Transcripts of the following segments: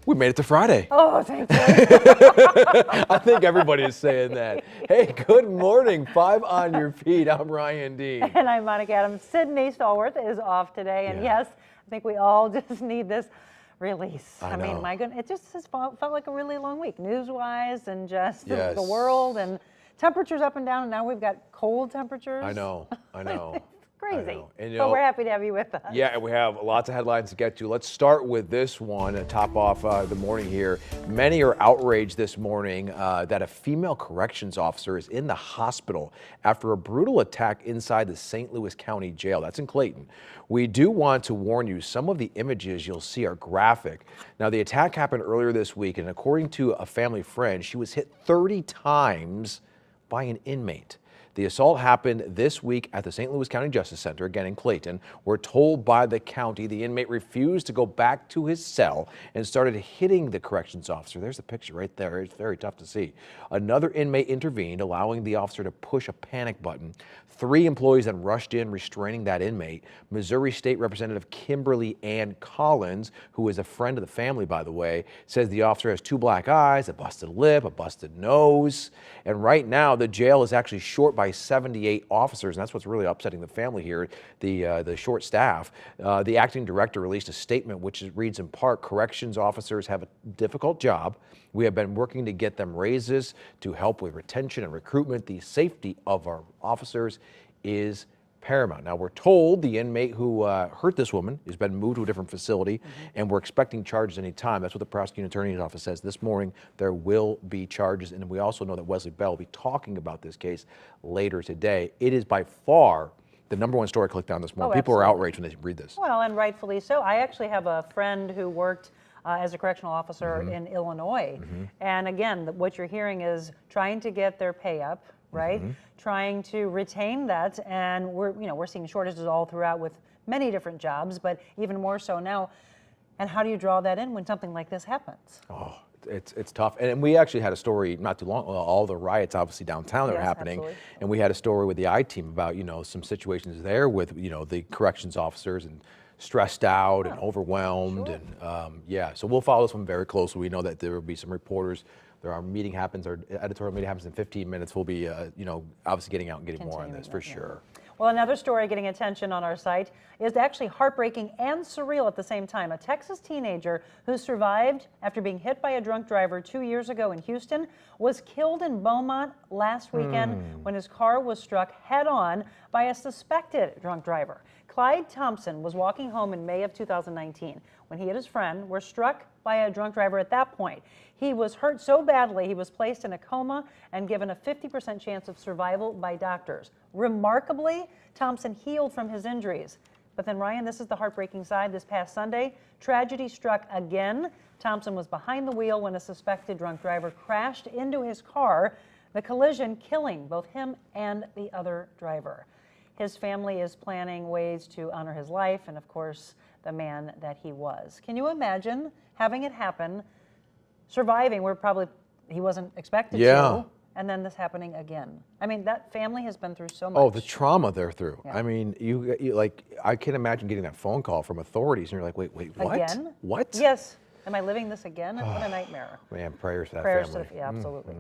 We made it to Friday. Oh, thank you. I think everybody is saying that. Hey, good morning. 5 on your feet. I'm Ryan Dean. And I'm Monica Adams. Sydney Stallworth is off today. And yes, I think we all just need this release. I mean, my goodness, it just has felt like a really long week, news-wise, and just the world, and temperatures up and down. And now we've got cold temperatures. I know. Crazy. And, but we're happy to have you with us. Yeah, and we have lots of headlines to get to. Let's start with this one and top off the morning here. Many are outraged this morning that a female corrections officer is in the hospital after a brutal attack inside the St. Louis County Jail. That's in Clayton. We do want to warn you, some of the images you'll see are graphic. Now, the attack happened earlier this week, and according to a family friend, she was hit 30 times by an inmate. The assault happened this week at the St. Louis County Justice Center, again in Clayton. We're told by the county the inmate refused to go back to his cell and started hitting the corrections officer. There's the picture right there. It's very tough to see. Another inmate intervened, allowing the officer to push a panic button. 3 employees then rushed in, restraining that inmate. Missouri State Representative Kimberly Ann Collins, who is a friend of the family, by the way, says the officer has 2 black eyes, a busted lip, a busted nose. And right now, the jail is actually short by 78 officers, and that's what's really upsetting the family here, the short staff. The acting director released a statement which reads in part, corrections officers have a difficult job. We have been working to get them raises to help with retention and recruitment. The safety of our officers is paramount. Now, we're told the inmate who hurt this woman has been moved to a different facility, and we're expecting charges any time. That's what the prosecuting attorney's office says this morning. There will be charges, and we also know that Wesley Bell will be talking about this case later today. It is by far the #1 story I clicked on this morning. People are outraged when they read this. Well, and rightfully so. I actually have a friend who worked as a correctional officer in Illinois. And again, what you're hearing is trying to get their pay up, right? Trying to retain that, and we're seeing shortages all throughout with many different jobs, but even more so now. And how do you draw that in when something like this happens? Oh, it's tough. And we actually had a story not too long, all the riots obviously downtown that are happening. Absolutely. And we had a story with the I-team about, some situations there with, the corrections officers and stressed out and overwhelmed. And so we'll follow this one very closely. We know that there will be some reporters. Our meeting happens, our editorial meeting happens in 15 minutes. We'll be, obviously getting out and getting more on this for sure. Well, another story getting attention on our site is actually heartbreaking and surreal at the same time. A Texas teenager who survived after being hit by a drunk driver 2 years ago in Houston was killed in Beaumont last weekend when his car was struck head-on by a suspected drunk driver. Clyde Thompson was walking home in May of 2019 when he and his friend were struck by a drunk driver at that point. He was hurt so badly he was placed in a coma and given a 50% chance of survival by doctors. Remarkably, Thompson healed from his injuries. But then, Ryan, this is the heartbreaking side. This past Sunday, tragedy struck again. Thompson was behind the wheel when a suspected drunk driver crashed into his car, the collision killing both him and the other driver. His family is planning ways to honor his life and, of course, the man that he was. Can you imagine having it happen, surviving where probably he wasn't expected to, and then this happening again? I mean, that family has been through so much. Oh, the trauma they're through. I mean, you I can imagine getting that phone call from authorities, and you're like, wait, what? Again? What? Yes. Am I living this again? What a nightmare. Man, prayers to that Prayers family. yeah, absolutely.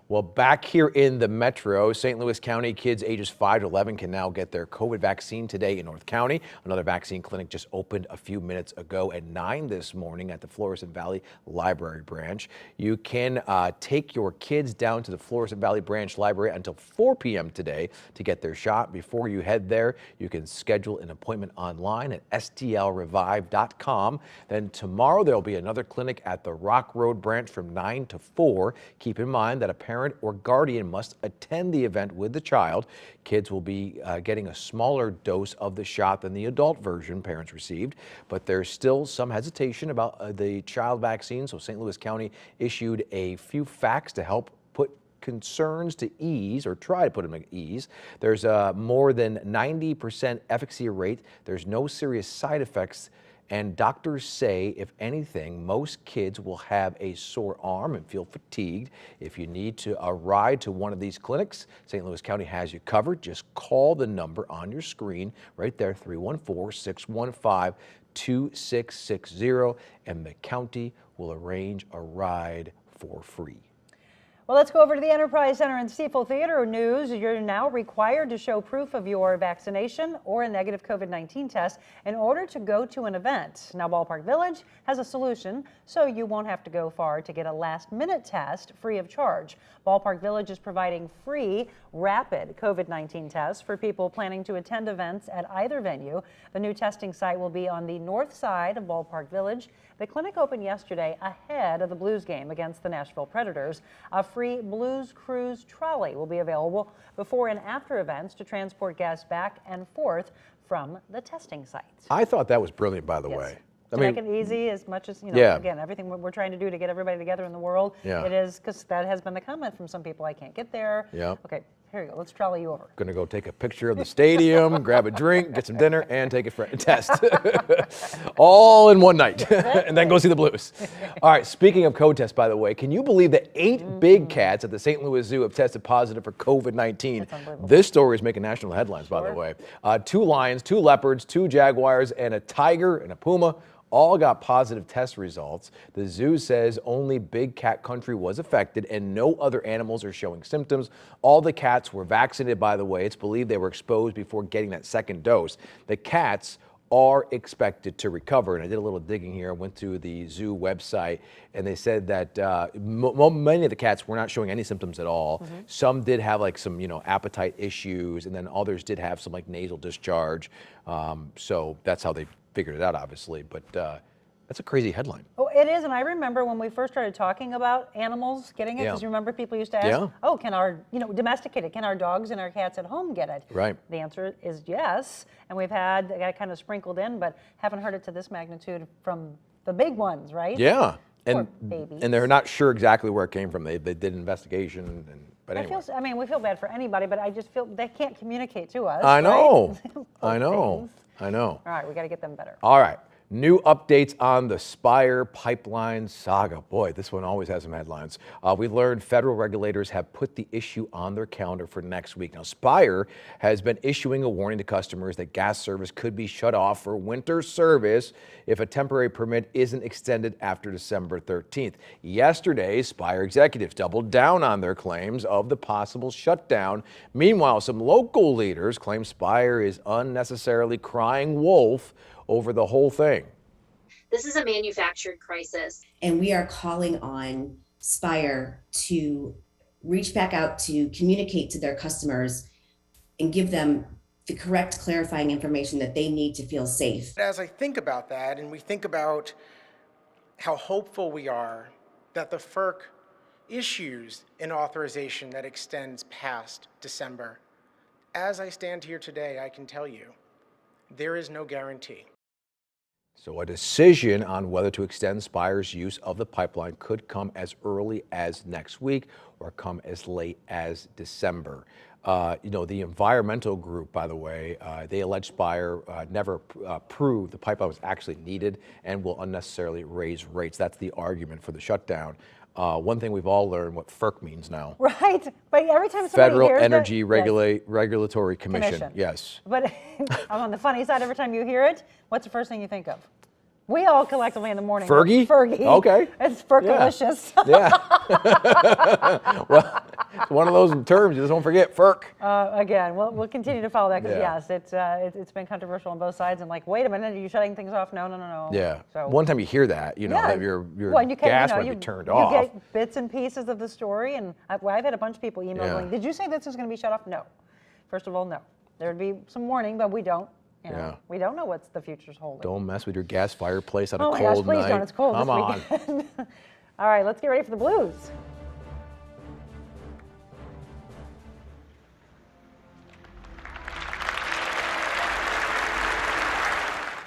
Well, back here in the metro, St. Louis County kids ages 5 to 11 can now get their COVID vaccine today in North County. Another vaccine clinic just opened a few minutes ago at 9 this morning at the Florissant Valley Library branch. You can take your kids down to the Florissant Valley branch library until 4 p.m. today to get their shot. Before you head there, you can schedule an appointment online at stlrevive.com. Then tomorrow there'll be another clinic at the Rock Road branch from 9 to 4. Keep in mind that a parent or guardian must attend the event with the child. Kids will be getting a smaller dose of the shot than the adult version parents received, but there's still some hesitation about the child vaccine, so St. Louis County issued a few facts to help put concerns to ease, or try to put them at ease. There's a more than 90% efficacy rate. There's no serious side effects. And doctors say, if anything, most kids will have a sore arm and feel fatigued. If you need a ride to one of these clinics, St. Louis County has you covered. Just call the number on your screen right there, 314-615-2660, and the county will arrange a ride for free. Well, let's go over to the Enterprise Center and Stifel Theater news. You're now required to show proof of your vaccination or a negative COVID-19 test in order to go to an event. Now, Ballpark Village has a solution, so you won't have to go far to get a last-minute test free of charge. Ballpark Village is providing free rapid COVID-19 tests for people planning to attend events at either venue. The new testing site will be on the north side of Ballpark Village. The clinic opened yesterday ahead of the Blues game against the Nashville Predators. A free Blues Cruise trolley will be available before and after events to transport guests back and forth from the testing site. I thought that was brilliant, by the way. To make it easy as much as, again, everything we're trying to do to get everybody together in the world. It is, because that has been the comment from some people, I can't get there. Okay, here you go. Let's trolley you over. Gonna go take a picture of the stadium, grab a drink, get some dinner, and take a test. All in one night, and then go see the Blues. All right, speaking of COVID tests, by the way, can you believe that 8 big cats at the St. Louis Zoo have tested positive for COVID-19? This story is making national headlines, by the way. 2 lions, 2 leopards, 2 jaguars, and a tiger and a puma all got positive test results. The zoo says only big cat country was affected and no other animals are showing symptoms. All the cats were vaccinated, by the way. It's believed they were exposed before getting that second dose. The cats are expected to recover. And I did a little digging here. I went to the zoo website and they said that many of the cats were not showing any symptoms at all. Some did have like some, appetite issues, and then others did have some like nasal discharge. So that's how they figured it out, obviously, but that's a crazy headline. Oh, it is, and I remember when we first started talking about animals getting it, because you remember people used to ask, oh, can our, domesticated, can our dogs and our cats at home get it? Right. The answer is yes, and we've had that kind of sprinkled in, but haven't heard it to this magnitude from the big ones, right? Yeah, Poor babies. And they're not sure exactly where it came from. They did an investigation, but anyway. We feel bad for anybody, but I just feel they can't communicate to us. I know, right? I know. All right, we got to get them better. All right. New updates on the Spire pipeline saga. Boy, this one always has some headlines. We learned federal regulators have put the issue on their calendar for next week. Now, Spire has been issuing a warning to customers that gas service could be shut off for winter service if a temporary permit isn't extended after December 13th. Yesterday, Spire executives doubled down on their claims of the possible shutdown. Meanwhile, some local leaders claim Spire is unnecessarily crying wolf over the whole thing. This is a manufactured crisis. And we are calling on Spire to reach back out to communicate to their customers and give them the correct clarifying information that they need to feel safe. As I think about that, and we think about how hopeful we are that the FERC issues an authorization that extends past December, as I stand here today, I can tell you, there is no guarantee. So a decision on whether to extend Spire's use of the pipeline could come as early as next week or come as late as December. The environmental group, by the way, they allege Spire never proved the pipeline was actually needed and will unnecessarily raise rates. That's the argument for the shutdown. One thing we've all learned what FERC means now. Right, but every time somebody Federal hears Energy it, Regulatory Commission. Yes. But on the funny side, every time you hear it, what's the first thing you think of? We all collectively in the morning. Fergie? Fergie. Okay. It's Fergalicious. Yeah. Well, it's one of those terms you just don't forget, FERC. Again, we'll continue to follow that because yes, it's been controversial on both sides. And like, wait a minute, are you shutting things off? No. Yeah. So one time you hear that, that your gas might be turned off. You get bits and pieces of the story, and I've had a bunch of people email going, "Did you say this is going to be shut off?" No. First of all, no. There would be some warning, but we don't. We don't know what the future's holding. Don't mess with your gas fireplace on a cold night. Oh my gosh, please night. don't. It's cold Come this weekend. All right, let's get ready for the Blues.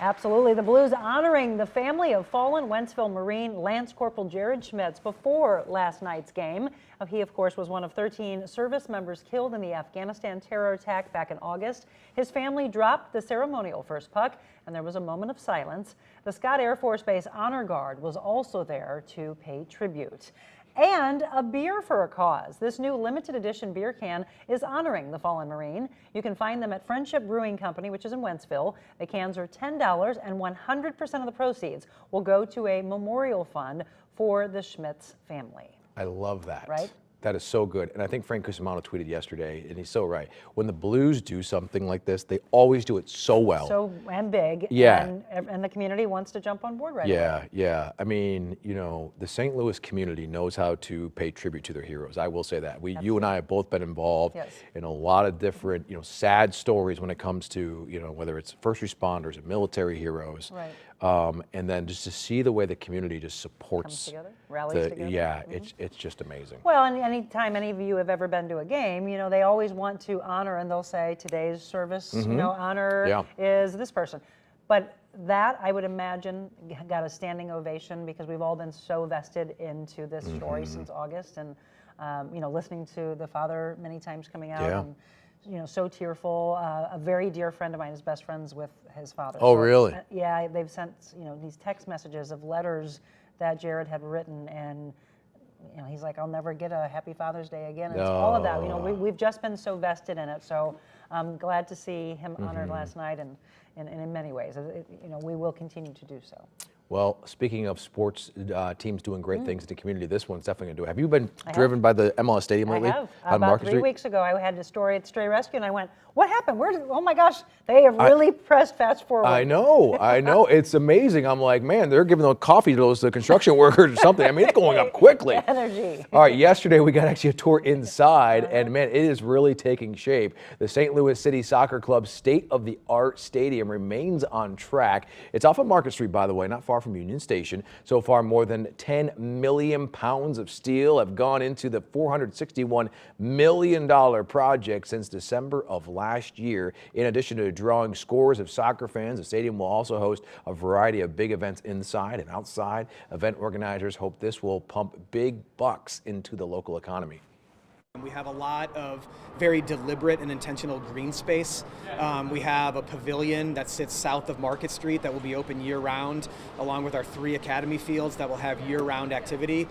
Absolutely. The Blues honoring the family of fallen Wentzville Marine Lance Corporal Jared Schmitz before last night's game. He, of course, was one of 13 service members killed in the Afghanistan terror attack back in August. His family dropped the ceremonial first puck, and there was a moment of silence. The Scott Air Force Base Honor Guard was also there to pay tribute. And a beer for a cause. This new limited edition beer can is honoring the fallen Marine. You can find them at Friendship Brewing Company, which is in Wentzville. The cans are $10 and 100% of the proceeds will go to a memorial fund for the Schmitz family. I love that. Right? That is so good. And I think Frank Cusimano tweeted yesterday, and he's so right. When the Blues do something like this, they always do it so well. So, and big. Yeah. And the community wants to jump on board right away. Yeah, yeah. I mean, you know, the St. Louis community knows how to pay tribute to their heroes. I will say that. You and I have both been involved in a lot of different, you know, sad stories when it comes to, you know, whether it's first responders or military heroes. Right. And then just to see the way the community just supports. Comes together, rallies together. Yeah, it's just amazing. Well, and anytime any of you have ever been to a game, you know, they always want to honor, and they'll say today's service, you know, honor is this person. But that, I would imagine, got a standing ovation because we've all been so vested into this story since August, and, you know, listening to the father many times coming out. And, you know, so tearful. A very dear friend of mine is best friends with his father. Oh, really? Yeah, they've sent, you know, these text messages of letters that Jared had written, and you know, he's like, I'll never get a Happy Father's Day again. It's all of that. You know, we've just been so vested in it. So I'm glad to see him honored last night, and in many ways, you know, we will continue to do so. Well, speaking of sports teams doing great things in the community, this one's definitely going to do it. Have you been driven by the MLS Stadium lately? I have. On About Market 3 Street? weeks ago, I had a story at Stray Rescue, and I went, what happened? Oh my gosh, they have really pressed fast forward. I know. It's amazing. I'm like, man, they're giving the coffee to those construction workers or something. I mean, it's going up quickly. Energy. All right, yesterday we got actually a tour inside, and man, it is really taking shape. The St. Louis City Soccer Club's state-of-the-art stadium remains on track. It's off of Market Street, by the way, not far from Union Station. So far, more than 10 million pounds of steel have gone into the $461 million project since December of last year. In addition to drawing scores of soccer fans, the stadium will also host a variety of big events inside and outside. Event organizers hope this will pump big bucks into the local economy. We have a lot of very deliberate and intentional green space. We have a pavilion that sits south of Market Street that will be open year-round, along with our 3 academy fields that will have year-round activity.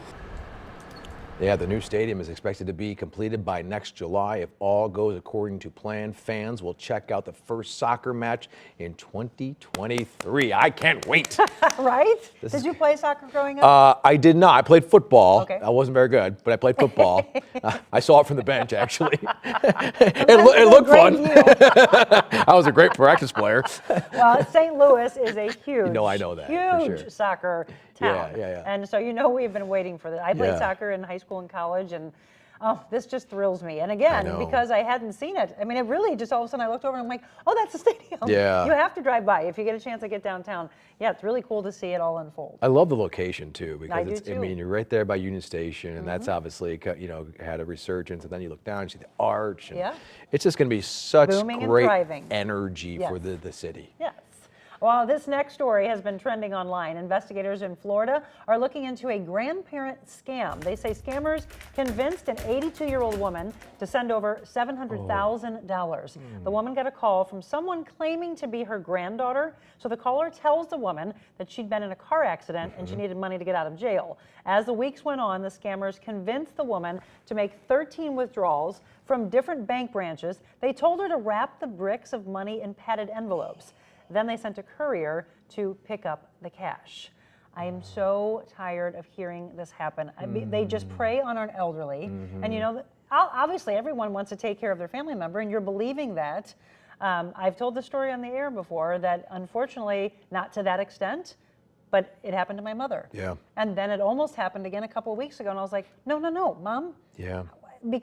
Yeah, the new stadium is expected to be completed by next July. If all goes according to plan, fans will check out the first soccer match in 2023. I can't wait. Right? Did you play soccer growing up? I did not. I played football. Okay. I wasn't very good, but I played football. I saw it from the bench, actually. it looked fun. I was a great practice player. Well, St. Louis is a huge, I know that, for huge sure. soccer town. Yeah. And so, you know, we've been waiting for that. I played soccer in high school and college, and oh, this just thrills me. And again, because I hadn't seen it, I mean, it really just all of a sudden I looked over and I'm like, oh, that's the stadium. Yeah. You have to drive by if you get a chance to get downtown. Yeah, it's really cool to see it all unfold. I love the location too, because I do too. I mean, you're right there by Union Station, and that's obviously, you know, had a resurgence, and then you look down and see the arch. And it's just going to be such Booming and great thriving. energy for the city. Yes. Well, this next story has been trending online. Investigators in Florida are looking into a grandparent scam. They say scammers convinced an 82-year-old woman to send over $700,000. The woman got a call from someone claiming to be her granddaughter. So the caller tells the woman that she'd been in a car accident and she needed money to get out of jail. As the weeks went on, the scammers convinced the woman to make 13 withdrawals from different bank branches. They told her to wrap the bricks of money in padded envelopes. Then they sent a courier to pick up the cash. I am so tired of hearing this happen. They just prey on our elderly. And you know, obviously everyone wants to take care of their family member, and you're believing that. I've told the story on the air before that unfortunately, not to that extent, but it happened to my mother. Yeah. And then it almost happened again a couple of weeks ago, and I was like, no, Mom. Yeah.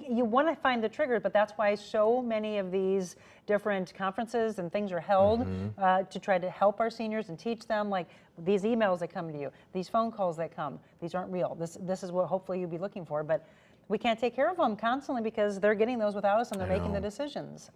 You want to find the triggers, but that's why so many of these different conferences and things are held to try to help our seniors and teach them, like, these emails that come to you, these phone calls that come, these aren't real. This is what hopefully you'll be looking for, but we can't take care of them constantly because they're getting those without us and they're making the decisions.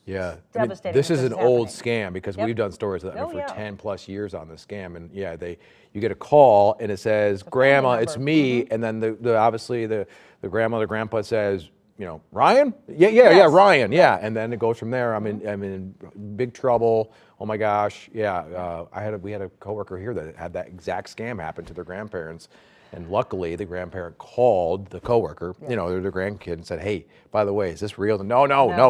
Yeah, Devastating. this is an old happening. scam because we've done stories Oh, for yeah. 10 plus years on this scam, and you get a call and it says, "Grandma, it's me," and then the obviously the grandma, the grandpa says, you know, Ryan? Yeah, Ryan. Yeah, and then it goes from there. I'm in big trouble. Oh my gosh. Yeah, we had a coworker here that had that exact scam happen to their grandparents. And luckily, the grandparent called the coworker, you know, their grandkid, and said, "Hey, by the way, is this real?" No,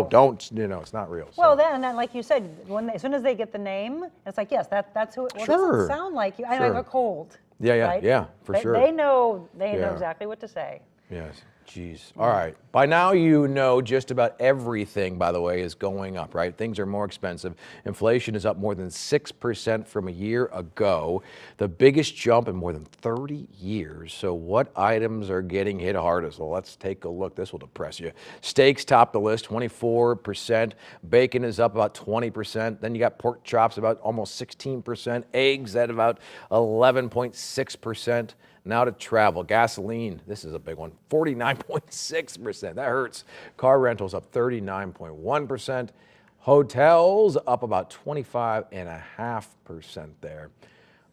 don't. You know, it's not real. Well, So. then, like you said, as soon as they get the name, it's like, yes, that's who. Well, it Sure. doesn't sound like you. I have a cold. Yeah, right? yeah, for sure. They know Yeah. exactly what to say. Yes. Jeez. All right. By now, you know just about everything, by the way, is going up, right? Things are more expensive. Inflation is up more than 6% from a year ago, the biggest jump in more than 30 years. So what items are getting hit hardest? Well, let's take a look. This will depress you. Steaks top the list, 24%. Bacon is up about 20%. Then you got pork chops about almost 16%. Eggs at about 11.6%. Now to travel. Gasoline, this is a big one, 49.6%. That hurts. Car rentals up 39.1%. Hotels up about 25.5% there.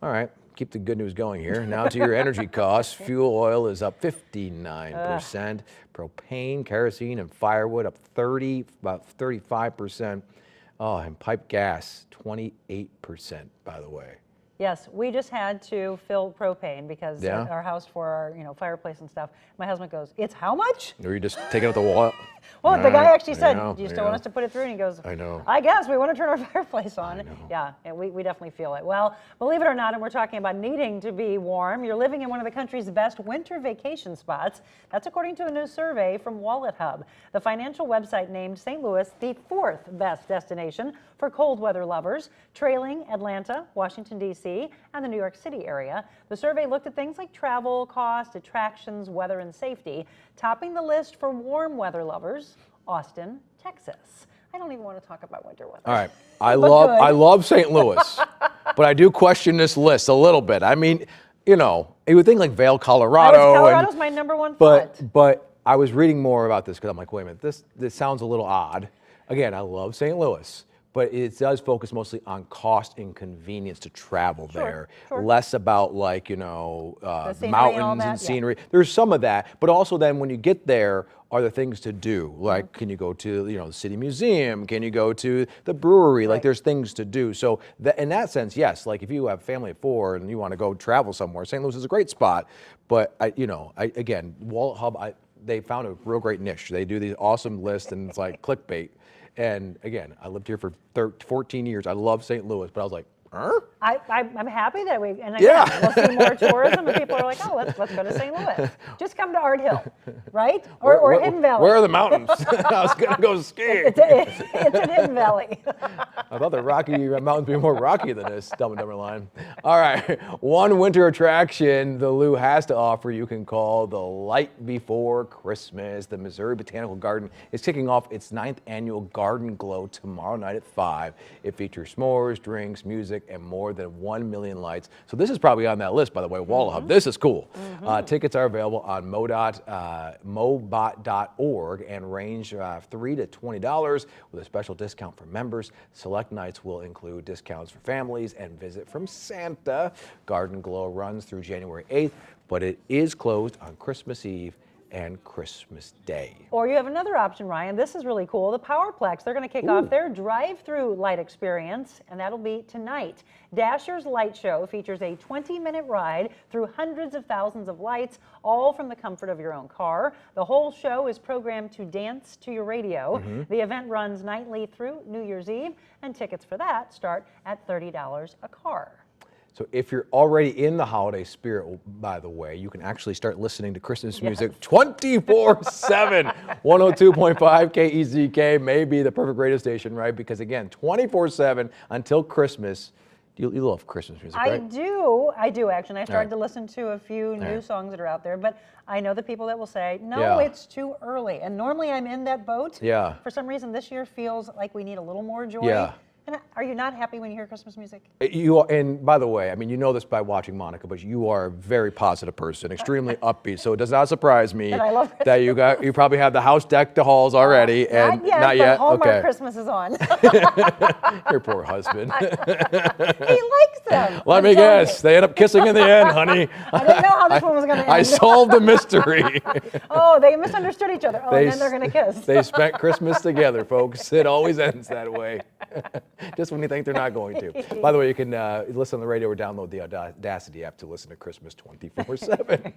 All right, keep the good news going here. Now to your energy costs. Fuel oil is up 59%. Propane, kerosene, and firewood up about 35%. Oh, and pipe gas, 28%, by the way. Yes, we just had to fill propane because Yeah. our house for our fireplace and stuff. My husband goes, "It's how much?" Or you just taking out the wall? Well, the guy actually said, I know, "Do you still want us to put it through?" And he goes, I know. "I guess we want to turn our fireplace on." Yeah, and we definitely feel it. Well, believe it or not, and we're talking about needing to be warm, you're living in one of the country's best winter vacation spots. That's according to a new survey from Wallet Hub. The financial website named St. Louis the 4th best destination for cold weather lovers, trailing Atlanta, Washington, D.C., and the New York City area. The survey looked at things like travel, cost, attractions, weather, and safety. Topping the list for warm weather lovers, Austin, Texas. I don't even want to talk about winter weather. All right, I love St. Louis, but I do question this list a little bit. I mean, you know, you would think like Vail, Colorado. Colorado's my number one thought. But I was reading more about this because I'm like, wait a minute, this sounds a little odd. Again, I love St. Louis, but it does focus mostly on cost and convenience to travel there. Sure. Less about like, you know, scenery and all mountains that, and scenery. There's some of that, but also then when you get there, are there things to do? Like, can you go to, you know, the city museum? Can you go to the brewery? Like, there's things to do. So in that sense, yes, like if you have a family of 4 and you want to go travel somewhere, St. Louis is a great spot. But again, Wallet Hub, they found a real great niche. They do these awesome lists and it's like clickbait. And again, I lived here for 14 years. I love St. Louis, but I was like, I'm happy that we'll see more tourism and people are like, oh, let's go to St. Louis. Just come to Art Hill, right? Or Hidden Valley. Where are the mountains? I was going to go skiing. It's in Hidden Valley. I thought the Rocky Mountains would be more rocky than this. Dumb and Dumber line. All right. One winter attraction the Lou has to offer you can call the Light Before Christmas. The Missouri Botanical Garden is kicking off its 9th annual Garden Glow tomorrow night at 5. It features s'mores, drinks, music, and more than 1 million lights. So this is probably on that list, by the way, Wallet Hub. This is cool. Tickets are available on mobot.org and range $3 to $20 with a special discount for members. Select nights will include discounts for families and visit from Santa. Garden Glow runs through January 8th, but it is closed on Christmas Eve and Christmas Day. Or you have another option, Ryan. This is really cool. The POWERPLEX, they're going to kick off their drive-through light experience, and that'll be tonight. DASHER'S Light Show features a 20-minute ride through hundreds of thousands of lights, all from the comfort of your own car. The whole show is programmed to dance to your radio. The event runs nightly through New Year's Eve, and tickets for that start at $30 a car. So if you're already in the holiday spirit, by the way, you can actually start listening to Christmas music 24/7. 102.5 KEZK may be the perfect radio station, right? Because again, 24/7 until Christmas. You love Christmas music, right? I do actually. I started to listen to a few new songs that are out there, but I know the people that will say, no, it's too early. And normally I'm in that boat. Yeah. For some reason this year feels like we need a little more joy. Yeah. And are you not happy when you hear Christmas music? You are, and by the way, I mean, you know this by watching Monica, but you are a very positive person, extremely upbeat. So it does not surprise me I love that you probably have the house decked to halls already, and not yet. But Hallmark okay. Christmas is on. Your poor husband. He likes them. Let me guess, they end up kissing in the end, honey. I didn't know how this one was going to end. I solved the mystery. Oh, they misunderstood each other. Oh, and then they're going to kiss. They spent Christmas together, folks. It always ends that way. Just when you think they're not going to. By the way, you can listen on the radio or download the Audacity app to listen to Christmas 24/7.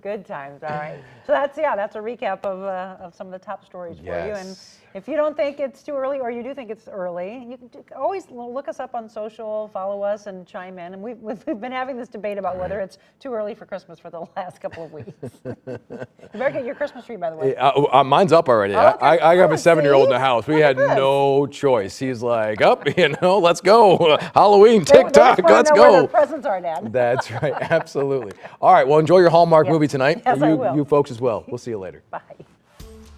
Good times. All right. So that's a recap of some of the top stories for you. And Yes. if you don't think it's too early, or you do think it's early, you can always look us up on social, follow us, and chime in. And we've been having this debate about whether it's too early for Christmas for the last couple of weeks. You better get your Christmas tree, by the way. Mine's up already. Oh, okay. I have a Oh, 7-year-old in see? the house. We Look had at this. no choice. He's like, let's go. Halloween, They just TikTok, wanna let's know where go. their presents are, Dad. That's right, absolutely. All right, well, enjoy your Hallmark Yes. movie tonight. Yes, I will. You folks as well. We'll see you later. Bye.